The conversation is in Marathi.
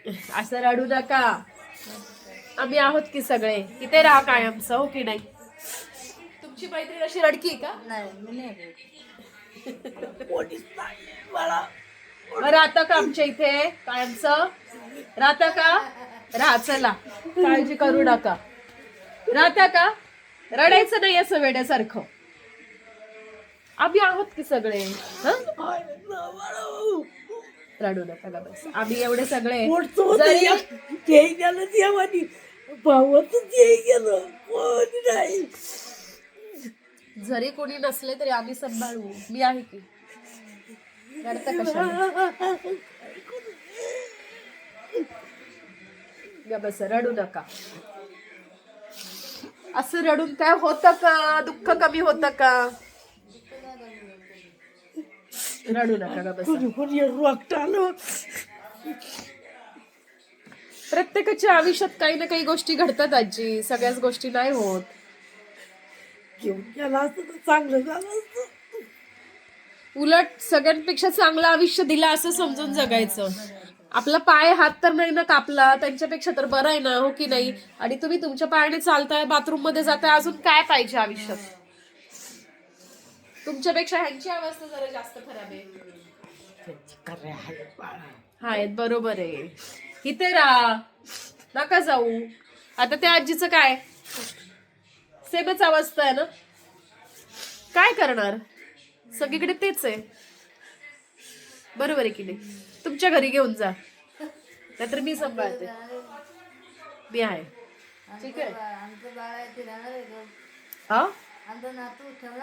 असं रडू नका. आम्ही आहोत की सगळे. इथे राहा कायमचं, हो की नाही? तुमची मैत्रीण अशी रडकी का? नाही मी नाही. मग राहता का आमच्या इथे कायमचं? राहता का? राहा, चला, काळजी करू नका. राहता का? रडायचं नाही असं वेड्यासारखं. आम्ही आहोत की सगळे. हं? रडू नका का बस. आम्ही एवढे सगळे जरी कोणी नसले तरी आम्ही सांभाळू. मी आहे की. रडता कशाला? या बस, रडू नका. असं रडून काय होतं का? दुःख कमी होतं का? रडू नका का बस. प्रत्येकाच्या आयुष्यात काही ना काही गोष्टी घडतात आजी. सगळ्याच गोष्टी नाही होत. घेऊन गेला असतं तर चांगलं झालं असतं. उलट सगळ्यांपेक्षा चांगलं आयुष्य दिलं असं समजून जगायचं. आपला पाय हात तर नाही ना कापला, त्यांच्यापेक्षा तर बरं आहे ना, हो की नाही? आणि तुम्ही तुमच्या पायाने चालताय, बाथरूम मध्ये जाताय, अजून काय पाहिजे आयुष्यात? तुमच्यापेक्षा ह्यांची अवस्था जरा जास्त खराब आहे. हा, बरोबर आहे. इथे राहा, नका जाऊ. आता त्या आजीचं काय? सेमच अवस्था आहे ना. काय करणार? सगळीकडे तेच आहे. बरोबर आहे की नाही? तुमच्या घरी घेऊन जा, नाहीतर मी सांभाळते. मी आहे. ठीक आहे. आमचं बाळ आहे ते राहणार आहे का? हा? आमचा नातू ठेवला